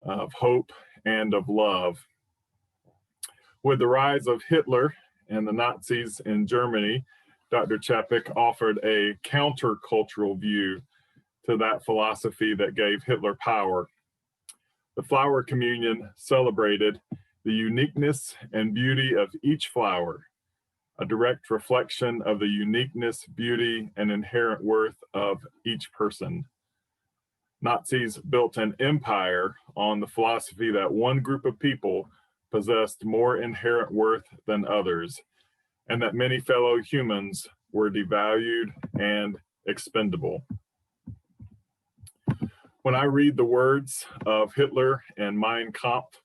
of hope, and of love. With the rise of Hitler and the Nazis in Germany, Dr. Chapik offered a countercultural view to that philosophy that gave Hitler power. The flower communion celebrated the uniqueness and beauty of each flower, a direct reflection of the uniqueness, beauty, and inherent worth of each person. Nazis built an empire on the philosophy that one group of people possessed more inherent worth than others, and that many fellow humans were devalued and expendable. When I read the words of Hitler and Mein Kampf,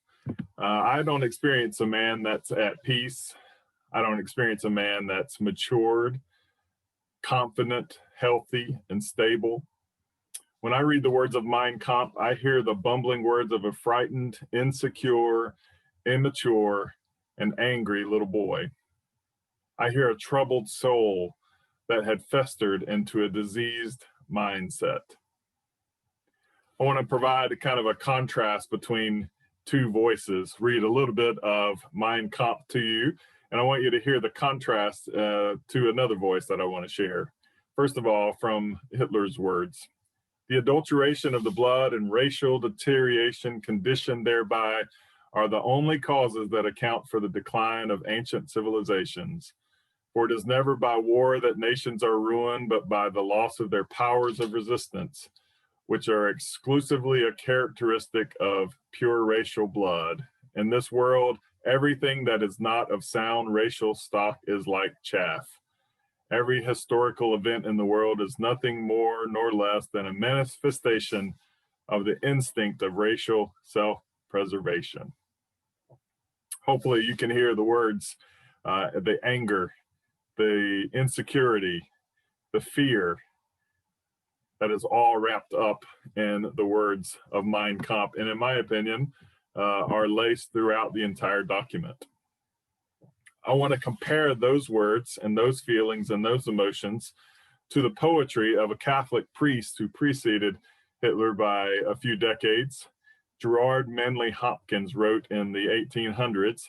I don't experience a man that's at peace. I don't experience a man that's matured, confident, healthy, and stable. When I read the words of Mein Kampf, I hear the bumbling words of a frightened, insecure, immature, and angry little boy. I hear a troubled soul that had festered into a diseased mindset. I want to provide a kind of a contrast between two voices, read a little bit of Mein Kampf to you, and I want you to hear the contrast to another voice that I want to share. First of all, from Hitler's words. The adulteration of the blood and racial deterioration conditioned thereby are the only causes that account for the decline of ancient civilizations. For it is never by war that nations are ruined, but by the loss of their powers of resistance, which are exclusively a characteristic of pure racial blood. In this world, everything that is not of sound racial stock is like chaff. Every historical event in the world is nothing more nor less than a manifestation of the instinct of racial self-preservation. Hopefully you can hear the words, the anger, the insecurity, the fear, that is all wrapped up in the words of Mein Kampf, and in my opinion, are laced throughout the entire document. I want to compare those words and those feelings and those emotions to the poetry of a Catholic priest who preceded Hitler by a few decades. Gerard Manley Hopkins wrote in the 1800s,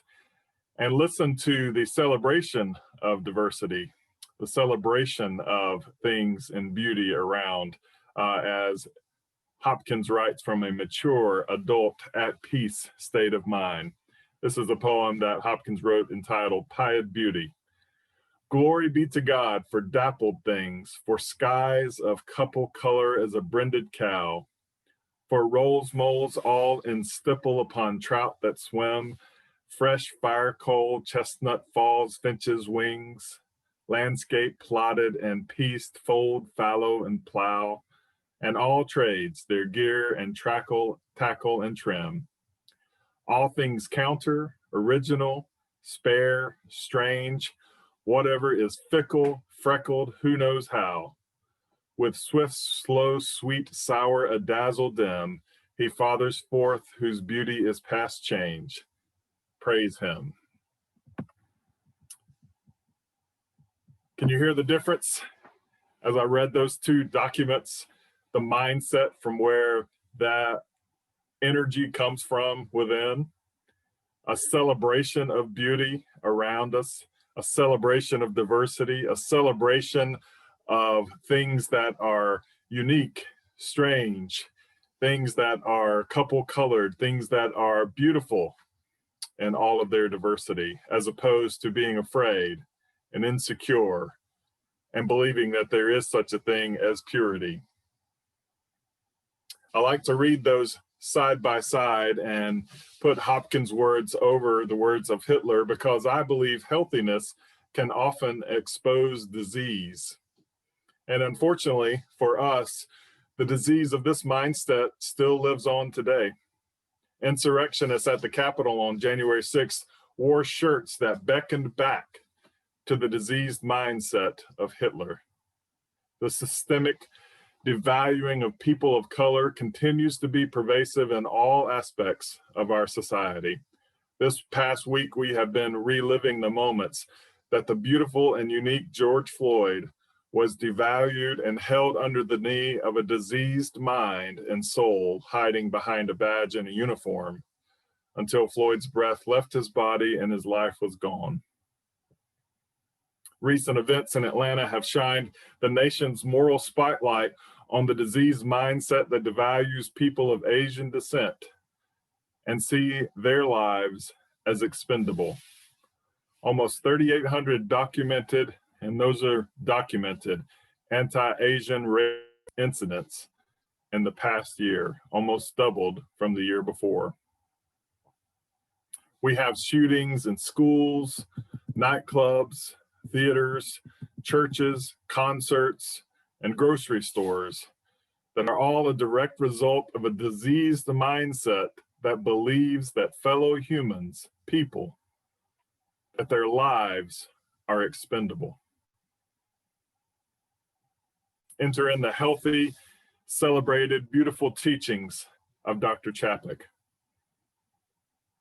and listen to the celebration of diversity, the celebration of things and beauty around, as Hopkins writes from a mature, adult, at peace state of mind. This is a poem that Hopkins wrote entitled Pied Beauty. Glory be to God for dappled things, for skies of couple color as a brinded cow, for rolls moles all in stipple upon trout that swim, fresh fire coal, chestnut falls, finches wings, landscape plotted and pieced, fold, fallow, and plow, and all trades, their gear and tackle and trim. All things counter, original, spare, strange, whatever is fickle, freckled, who knows how. With swift, slow, sweet, sour, a dazzle dim, he fathers forth whose beauty is past change. Praise him. Can you hear the difference? As I read those two documents, the mindset from where that energy comes from within, a celebration of beauty around us, a celebration of diversity, a celebration of things that are unique, strange, things that are couple colored, things that are beautiful in all of their diversity, as opposed to being afraid and insecure and believing that there is such a thing as purity. I like to read those side by side and put Hopkins' words over the words of Hitler, because I believe healthiness can often expose disease. And unfortunately for us, the disease of this mindset still lives on today. Insurrectionists at the Capitol on January 6th wore shirts that beckoned back to the diseased mindset of Hitler. The systemic devaluing of people of color continues to be pervasive in all aspects of our society. This past week, we have been reliving the moments that the beautiful and unique George Floyd was devalued and held under the knee of a diseased mind and soul hiding behind a badge and a uniform until Floyd's breath left his body and his life was gone. Recent events in Atlanta have shined the nation's moral spotlight on the diseased mindset that devalues people of Asian descent and see their lives as expendable. Almost 3,800 documented, and those are documented, anti-Asian race incidents in the past year, almost doubled from the year before. We have shootings in schools, nightclubs, theaters, churches, concerts, and grocery stores that are all a direct result of a diseased mindset that believes that fellow humans, people, that their lives are expendable. Enter in the healthy, celebrated, beautiful teachings of Dr. Chapek.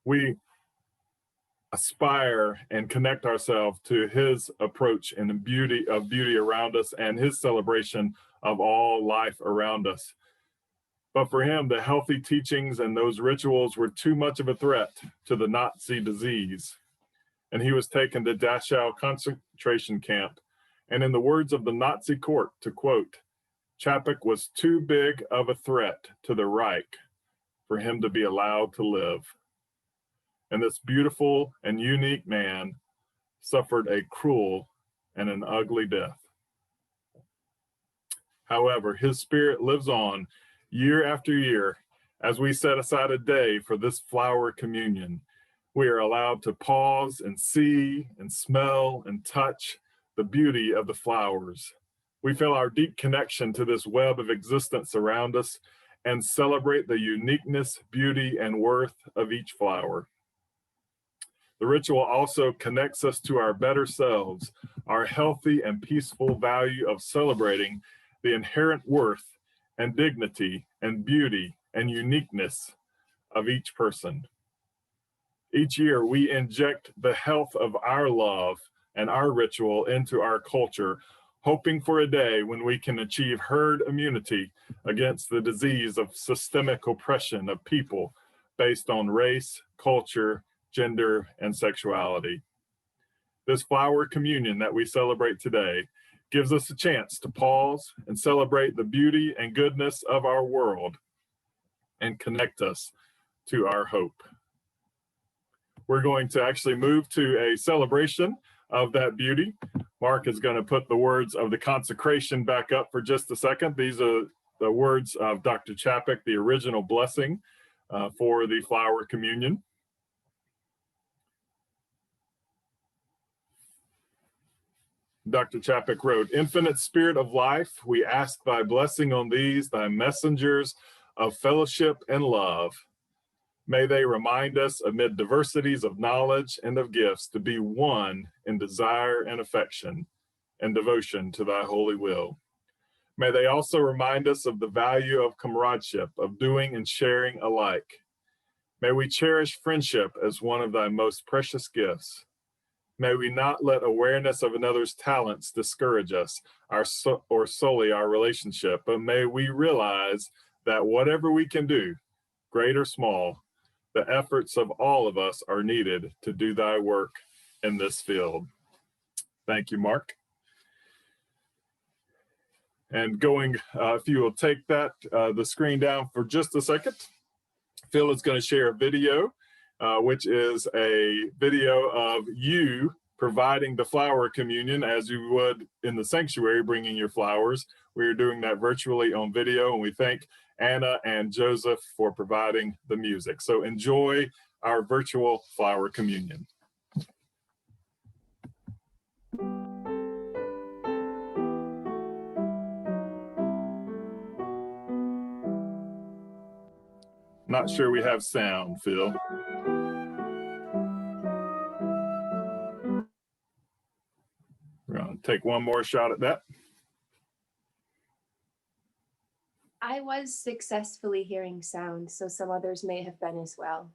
We aspire and connect ourselves to his approach and the beauty around us and his celebration of all life around us. But for him, the healthy teachings and those rituals were too much of a threat to the Nazi disease. And he was taken to Dachau concentration camp. And in the words of the Nazi court, to quote, Chapek was too big of a threat to the Reich for him to be allowed to live. And this beautiful and unique man suffered a cruel and an ugly death. However, his spirit lives on year after year as we set aside a day for this flower communion. We are allowed to pause and see and smell and touch the beauty of the flowers. We feel our deep connection to this web of existence around us and celebrate the uniqueness, beauty, and worth of each flower. The ritual also connects us to our better selves, our healthy and peaceful value of celebrating the inherent worth and dignity and beauty and uniqueness of each person. Each year, we inject the health of our love and our ritual into our culture, hoping for a day when we can achieve herd immunity against the disease of systemic oppression of people based on race, culture, gender, and sexuality. This flower communion that we celebrate today gives us a chance to pause and celebrate the beauty and goodness of our world and connect us to our hope. We're going to actually move to a celebration of that beauty. Mark is going to put the words of the consecration back up for just a second. These are the words of Dr. Chapek, the original blessing for the flower communion. Dr. Chapek wrote, Infinite Spirit of life, we ask thy blessing on these, thy messengers of fellowship and love. May they remind us amid diversities of knowledge and of gifts to be one in desire and affection and devotion to thy holy will. May they also remind us of the value of comradeship, of doing and sharing alike. May we cherish friendship as one of thy most precious gifts. May we not let awareness of another's talents discourage us or sully our relationship, but may we realize that whatever we can do, great or small, the efforts of all of us are needed to do thy work in this field. Thank you, Mark. And if you will take the screen down for just a second, Phil is going to share a video, which is a video of you providing the flower communion as you would in the sanctuary, bringing your flowers. We are doing that virtually on video, and we thank Anna and Joseph for providing the music. So enjoy our virtual flower communion. Not sure we have sound, Phil. We're going to take one more shot at that. I was successfully hearing sound, so some others may have been as well.